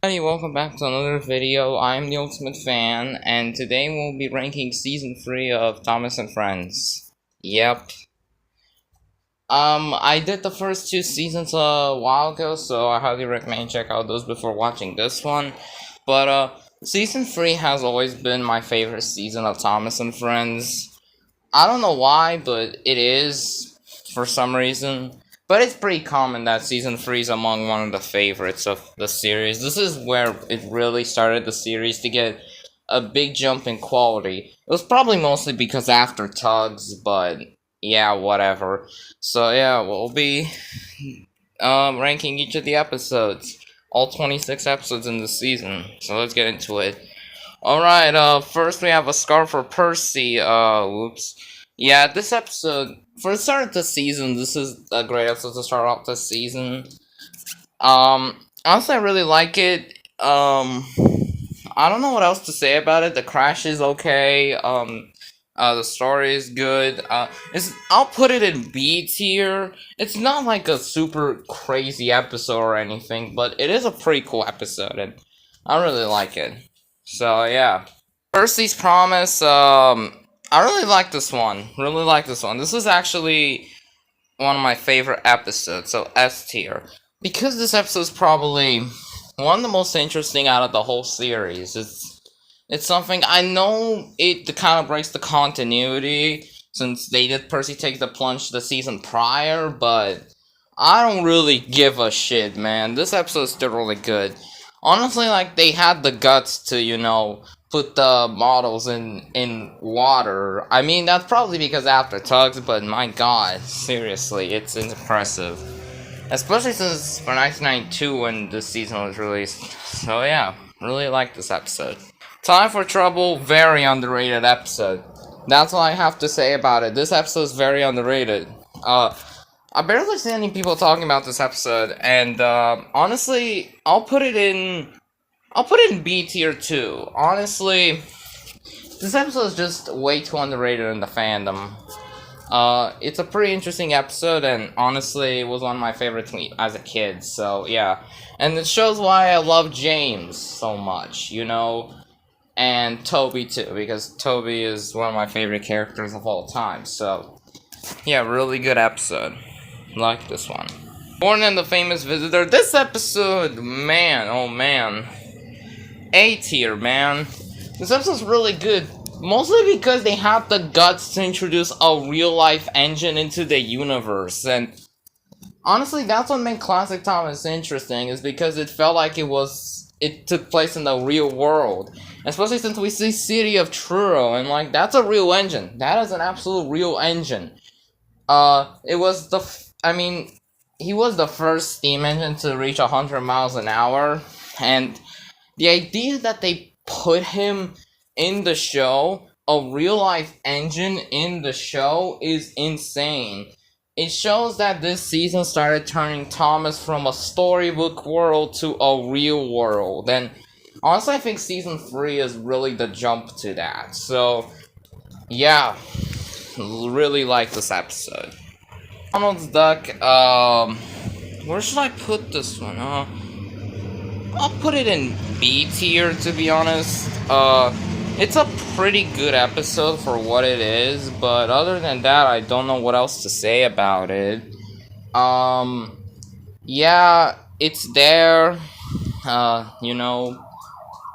Hey, welcome back to another video. I'm the Ultimate Fan, and today we'll be ranking Season 3 of Thomas and Friends. Yep. I did the first two seasons a while ago, so I highly recommend check out those before watching this one. But, Season 3 has always been my favorite season of Thomas and Friends. I don't know why, but it is, for some reason. But it's pretty common that Season 3 is among one of the favorites of the series. This is where it really started the series to get a big jump in quality. It was probably mostly because after Tugs, but yeah, whatever. So yeah, we'll be ranking each of the episodes. All 26 episodes in the season. So let's get into it. Alright, first we have a scar for Percy. Whoops. Yeah, this episode, for the start of the season, this is a great episode to start off the season. Honestly, I really like it. I don't know what else to say about it. The crash is okay. The story is good. I'll put it in B tier. It's not like a super crazy episode or anything, but it is a pretty cool episode, and I really like it. So yeah, Percy's Promise. I really like this one. Really like this one. This is actually one of my favorite episodes. So S tier, because this episode is probably one of the most interesting out of the whole series. It's something I know it kind of breaks the continuity since they did Percy Takes the Plunge the season prior, but I don't really give a shit, man. This episode is still really good. Honestly, like, they had the guts to, put the models in water. I mean, that's probably because after Tugs, but my god, seriously, it's impressive. Especially since for 1992 when this season was released. So yeah, really like this episode. Time for Trouble, very underrated episode. That's all I have to say about it. This episode is very underrated. I barely see any people talking about this episode, and honestly, I'll put it in B tier too. Honestly, this episode is just way too underrated in the fandom. It's a pretty interesting episode, and honestly, it was one of my favorites as a kid. So yeah, and it shows why I love James so much, and Toby too, because Toby is one of my favorite characters of all time. So yeah, really good episode. Like this one. Born and the Famous Visitor. This episode, man, oh man. A tier, man. This episode's really good. Mostly because they have the guts to introduce a real life engine into the universe. And honestly, that's what made Classic Thomas interesting, is because it felt like it took place in the real world. Especially since we see City of Truro, and like, that's a real engine. That is an absolute real engine. It was he was the first steam engine to reach 100 miles an hour, and the idea that they put him in the show, a real life engine in the show, is insane. It shows that this season started turning Thomas from a storybook world to a real world, and honestly, I think season 3 is really the jump to that. So, yeah, really like this episode. Donald's Duck, where should I put this one? I'll put it in B tier, to be honest. It's a pretty good episode for what it is, but other than that, I don't know what else to say about it. Yeah, it's there,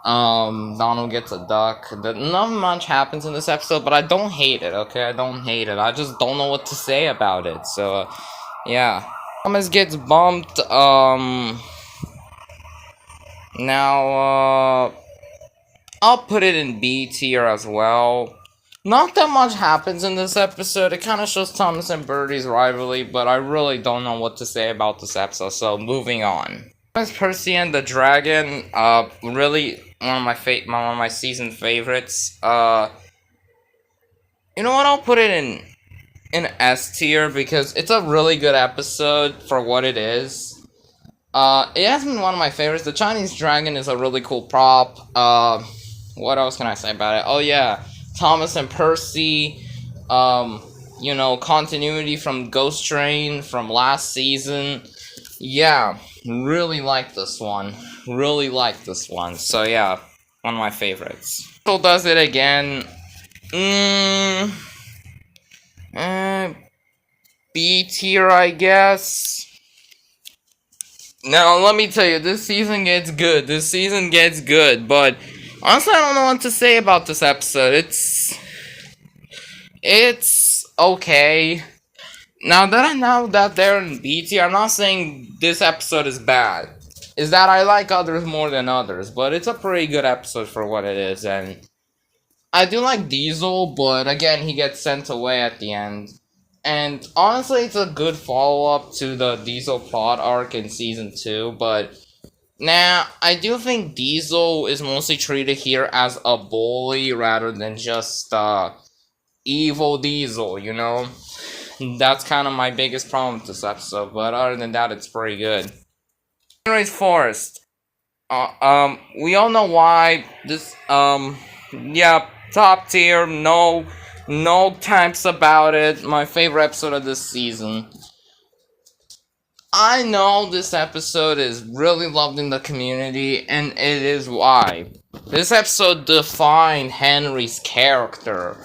Donald gets a duck. Not much happens in this episode, but I don't hate it, okay? I don't hate it. I just don't know what to say about it, so, yeah. Thomas gets bumped, now, I'll put it in B tier as well. Not that much happens in this episode. It kind of shows Thomas and Birdie's rivalry, but I really don't know what to say about this episode, so moving on. Percy and the Dragon, really one of my season favorites. You know what? I'll put it in S tier because it's a really good episode for what it is. It has been one of my favorites. The Chinese Dragon is a really cool prop. What else can I say about it? Oh yeah, Thomas and Percy. Continuity from Ghost Train from last season. Yeah, really like this one. really like this one. So yeah, one of my favorites. So does it again. Mm, uh, B tier, I guess. Now, let me tell you, this season gets good. This season gets good, but honestly, I don't know what to say about this episode. It's okay. Now that they're in B tier, I'm not saying this episode is bad. Is that I like others more than others, but it's a pretty good episode for what it is, and I do like Diesel, but again, he gets sent away at the end. And honestly, it's a good follow-up to the Diesel plot arc in Season 2, but now, I do think Diesel is mostly treated here as a bully rather than just, evil Diesel, you know? That's kind of my biggest problem with this episode, but other than that, it's pretty good. Henry's Forest. We all know why this, yeah, top tier, no types about it. My favorite episode of this season. I know this episode is really loved in the community, and it is why. This episode defined Henry's character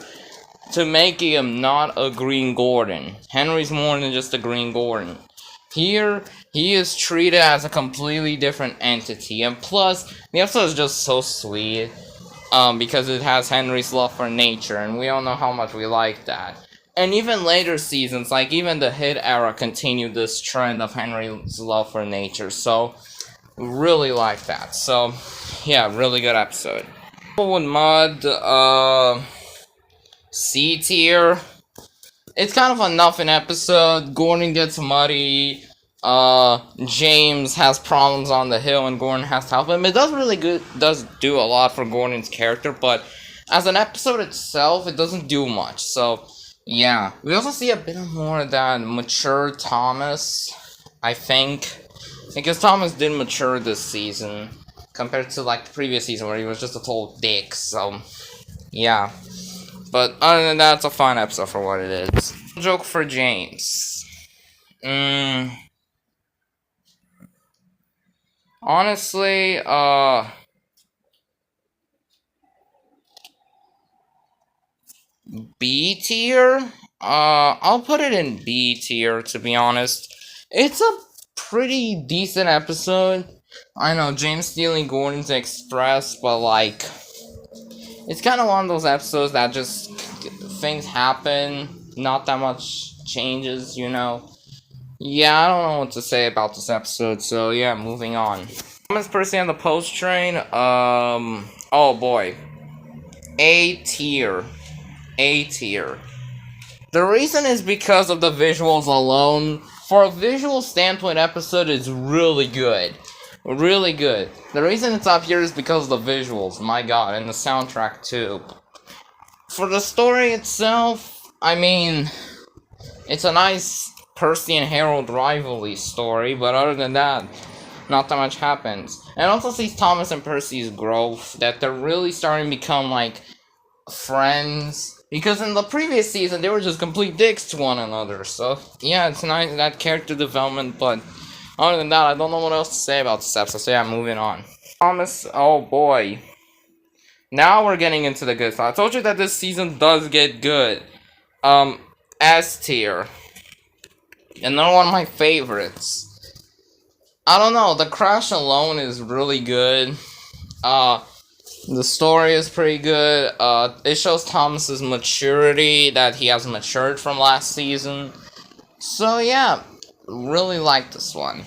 to make him not a Green Gordon. Henry's more than just a Green Gordon. Here, he is treated as a completely different entity, and plus, the episode is just so sweet, because it has Henry's love for nature, and we all know how much we like that. And even later seasons, like even the Hit era, continued this trend of Henry's love for nature, so really like that. So, yeah, really good episode. With Mud, C tier. It's kind of a nothing episode. Gordon gets muddy. James has problems on the hill, and Gordon has to help him. It does do a lot for Gordon's character, but as an episode itself, it doesn't do much. So, yeah. We also see a bit more of that mature Thomas, I think. Because Thomas did mature this season, compared to, like, the previous season, where he was just a total dick, so, yeah. But other than that, it's a fun episode for what it is. Joke for James. Honestly, B tier? I'll put it in B tier, to be honest. It's a pretty decent episode. I know, James stealing Gordon's Express, but, like, it's kind of one of those episodes that just, things happen, not that much changes, you know? Yeah, I don't know what to say about this episode, so yeah, moving on. Thomas Percy on the post train, oh boy. A tier. A tier. The reason is because of the visuals alone. For a visual standpoint, episode is really good. Really good. The reason it's up here is because of the visuals, my god, and the soundtrack too. For the story itself, I mean, it's a nice Percy and Harold rivalry story, but other than that, not that much happens. And also sees Thomas and Percy's growth, that they're really starting to become, like, friends. Because in the previous season, they were just complete dicks to one another, so, yeah, it's nice, that character development, but other than that, I don't know what else to say about this episode, so yeah, moving on. Thomas, oh boy. Now we're getting into the good stuff. I told you that this season does get good. S tier. Another one of my favorites. I don't know, the crash alone is really good. The story is pretty good. It shows Thomas's maturity, that he has matured from last season. So yeah, really like this one.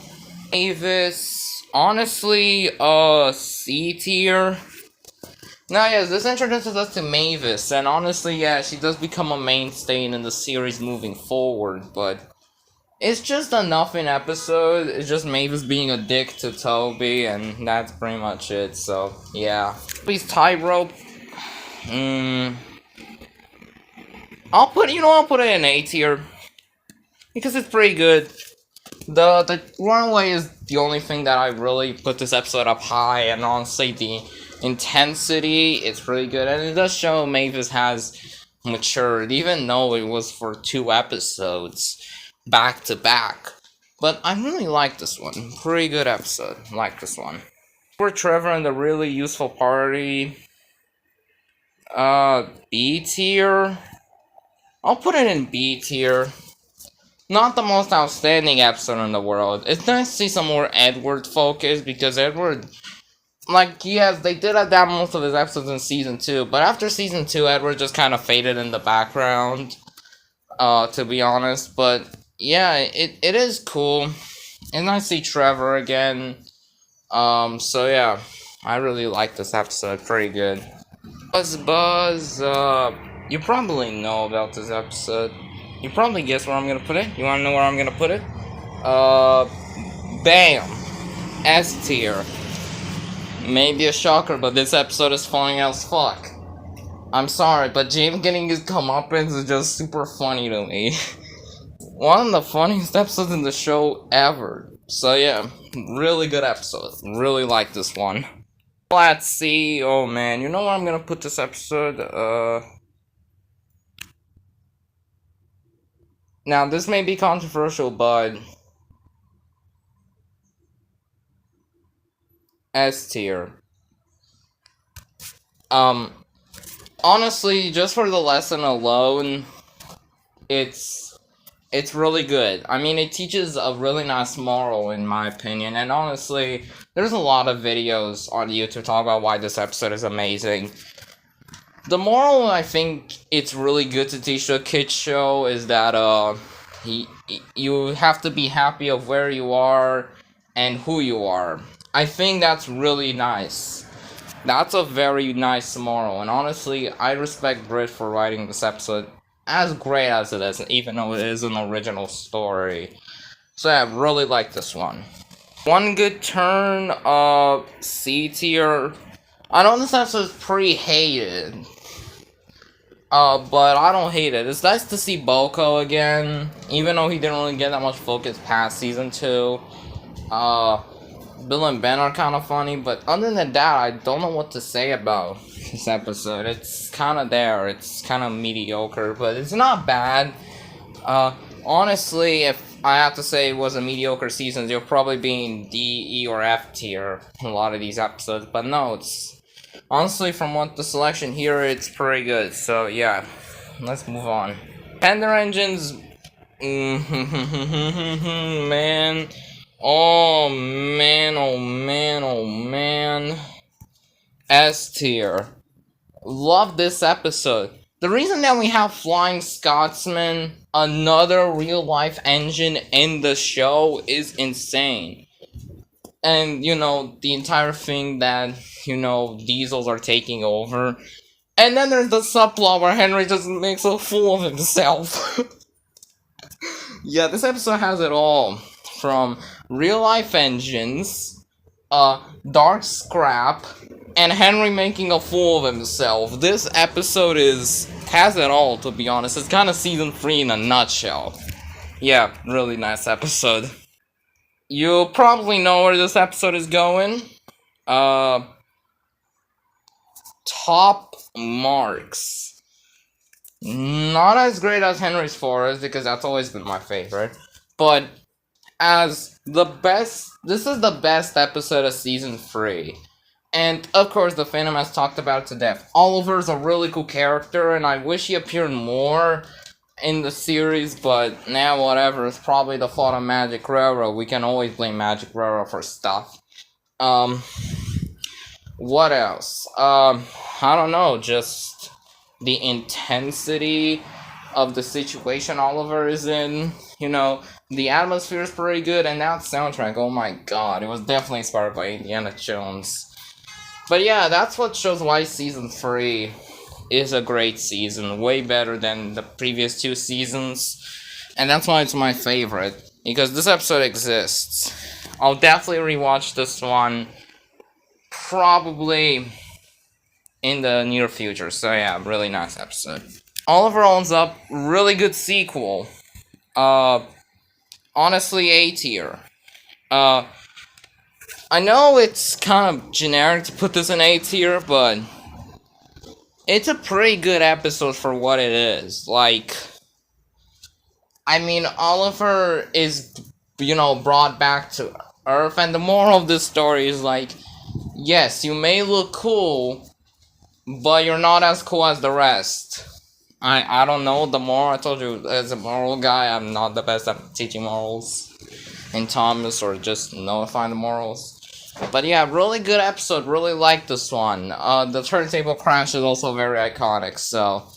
Mavis, honestly, C tier. Now, yes, this introduces us to Mavis, and honestly, yeah, she does become a mainstay in the series moving forward, but it's just a nothing episode. It's just Mavis being a dick to Toby, and that's pretty much it, so, yeah. Please, Tightrope. I'll put it in A tier. Because it's pretty good. The runaway is the only thing that I really put this episode up high, and honestly, the intensity, it's really good, and it does show Mavis has matured, even though it was for 2 episodes back to back. But I really like this one. Pretty good episode. Like this one. For Trevor and the Really Useful Party, B tier. I'll put it in B tier. Not the most outstanding episode in the world. It's nice to see some more Edward focus because Edward, like, yes, they did adapt most of his episodes in season 2, but after season 2, Edward just kind of faded in the background, to be honest. But yeah, it is cool. It's nice to see Trevor again. So yeah, I really like this episode. Pretty good. Buzz, you probably know about this episode. You probably guess where I'm gonna put it. You wanna know where I'm gonna put it? Bam! S tier. Maybe a shocker, but this episode is funny as fuck. I'm sorry, but James getting his comeuppance is just super funny to me. One of the funniest episodes in the show ever. So yeah, really good episode. Really like this one. Let's see. Oh man, you know where I'm gonna put this episode? Now this may be controversial, but S tier. Honestly, just for the lesson alone, it's really good. I mean, it teaches a really nice moral, in my opinion, and honestly, there's a lot of videos on YouTube talk about why this episode is amazing. The moral I think it's really good to teach a kids show is that you have to be happy of where you are and who you are. I think that's really nice. That's a very nice moral, and honestly, I respect Brit for writing this episode as great as it is, even though it is an original story. So yeah, I really like this one. One good turn, C tier. I know this episode is pretty hated. But I don't hate it. It's nice to see Boko again, even though he didn't really get that much focus past season 2. Bill and Ben are kind of funny, but other than that, I don't know what to say about this episode. It's kind of there. It's kind of mediocre, but it's not bad. Honestly, if I have to say it was a mediocre season, you'll probably be in D, E, or F tier a lot of these episodes, but no, it's... Honestly, from what the selection here, it's pretty good. So yeah, let's move on. Panda Engines, man, oh man, oh man, oh man. S tier. Love this episode. The reason that we have Flying Scotsman, another real life engine in the show, is insane. And, you know, the entire thing that, you know, diesels are taking over. And then there's the subplot where Henry just makes a fool of himself. Yeah, this episode has it all. From real life engines, dark scrap, and Henry making a fool of himself. This episode has it all, to be honest. It's kind of season 3 in a nutshell. Yeah, really nice episode. You probably know where this episode is going. Top marks. Not as great as Henry's Forest, because that's always been my favorite. But as the best, this is the best episode of season 3. And of course, the fandom has talked about it to death. Oliver's a really cool character, and I wish he appeared more in the series, but now whatever, it's probably the fault of Magic Railroad. We can always blame Magic Railroad for stuff. What else? I don't know, just the intensity of the situation Oliver is in. You know, the atmosphere is pretty good, and that soundtrack, oh my god, it was definitely inspired by Indiana Jones. But yeah, that's what shows why season 3 is a great season, way better than the previous 2 seasons, and that's why it's my favorite, because this episode exists. I'll definitely rewatch this one, probably in the near future, so yeah, really nice episode. Oliver owns up, really good sequel. Honestly, A tier. I know it's kind of generic to put this in A tier, but it's a pretty good episode for what it is. Like, I mean, Oliver is, you know, brought back to Earth, and the moral of this story is, like, yes, you may look cool, but you're not as cool as the rest. I don't know the moral. I told you, as a moral guy, I'm not the best at teaching morals in Thomas or just notifying the morals. But yeah, really good episode. Really like this one. The turntable crash is also very iconic. So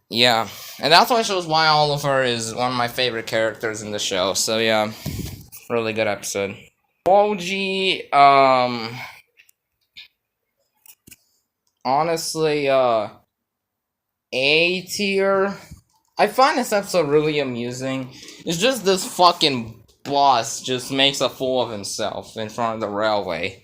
yeah, and that's why shows why Oliver is one of my favorite characters in the show. So yeah, really good episode. OG, honestly, A tier. I find this episode really amusing. It's just this fucking boss just makes a fool of himself in front of the railway.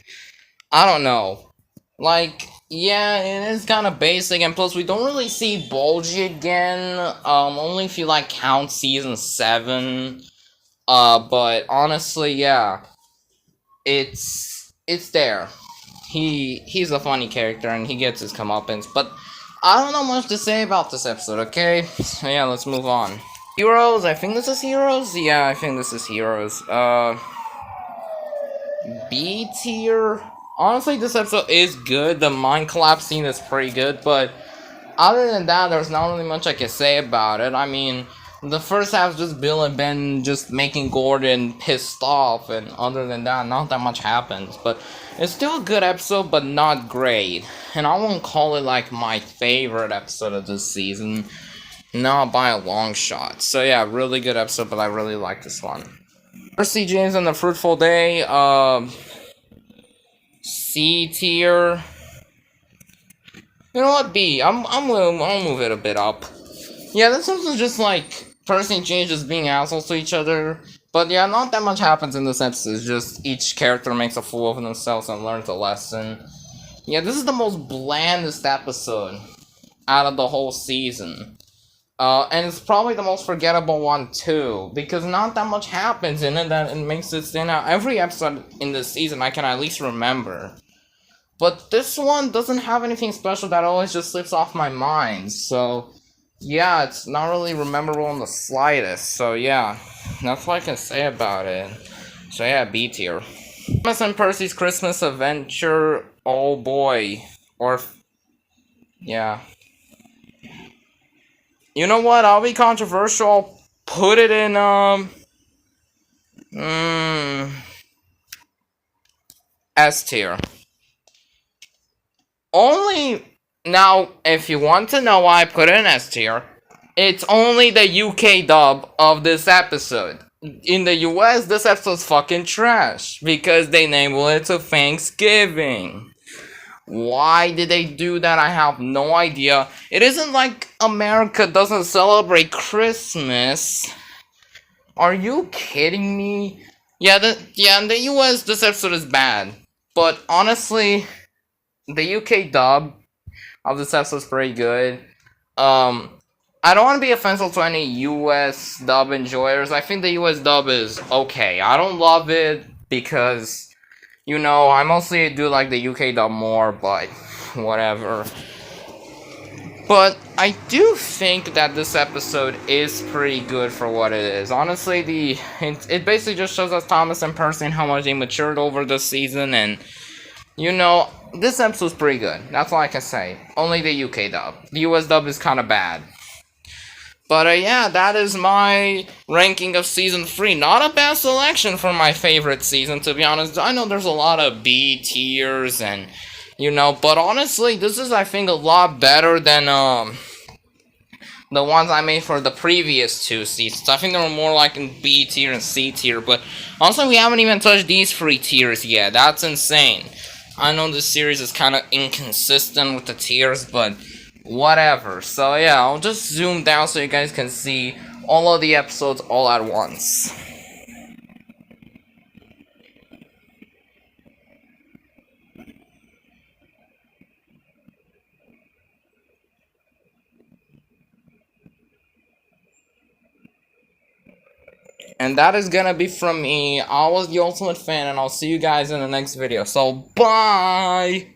I don't know. Like, yeah, it is kind of basic, and plus we don't really see Bulgy again. Only if you like count season 7. But honestly, yeah, it's there. He's a funny character and he gets his comeuppance, but I don't know much to say about this episode, okay? So yeah, let's move on. Heroes, I think this is Heroes? Yeah, I think this is Heroes. B tier? Honestly, this episode is good. The mind collapse scene is pretty good, but other than that, there's not really much I can say about it. I mean, the first half is just Bill and Ben just making Gordon pissed off, and other than that, not that much happens. But it's still a good episode, but not great. And I won't call it like my favorite episode of this season, not by a long shot. So yeah, really good episode, but I really like this one. Percy James and the Fruitful Day, C tier. You know what, B. I'll move it a bit up. Yeah, this one's just like Percy and James just being assholes to each other. But yeah, not that much happens in this episode. It's just each character makes a fool of themselves and learns a lesson. Yeah, this is the most blandest episode out of the whole season. And it's probably the most forgettable one too, because not that much happens in it that it makes it stand out. Every episode in this season I can at least remember. But this one doesn't have anything special that always just slips off my mind, so yeah, it's not really memorable in the slightest, so yeah, that's what I can say about it. So yeah, B tier. Thomas and Percy's Christmas Adventure, oh boy, yeah. You know what, I'll be controversial, I'll put it in, S tier. Only, now, if you want to know why I put it in S tier, it's only the UK dub of this episode. In the US, this episode's fucking trash, because they named it to Thanksgiving. Why did they do that? I have no idea. It isn't like America doesn't celebrate Christmas. Are you kidding me? Yeah, in the US, this episode is bad. But honestly, the UK dub of this episode is pretty good. I don't want to be offensive to any US dub enjoyers. I think the US dub is okay. I don't love it because, you know, I mostly do like the UK dub more, but whatever. But I do think that this episode is pretty good for what it is. Honestly, it basically just shows us Thomas and Percy and how much they matured over this season, and you know, this episode's pretty good. That's all I can say. Only the UK dub. The US dub is kind of bad. But yeah, that is my ranking of Season 3. Not a bad selection for my favorite season, to be honest. I know there's a lot of B tiers and, you know, but honestly, this is, I think, a lot better than, the ones I made for the previous 2 seasons. I think they were more like in B tier and C tier, but honestly, we haven't even touched these 3 tiers yet. That's insane. I know this series is kind of inconsistent with the tiers, but whatever. So yeah, I'll just zoom down so you guys can see all of the episodes all at once. And that is gonna be from me. I was the Ultimate Fan, and I'll see you guys in the next video. So, bye!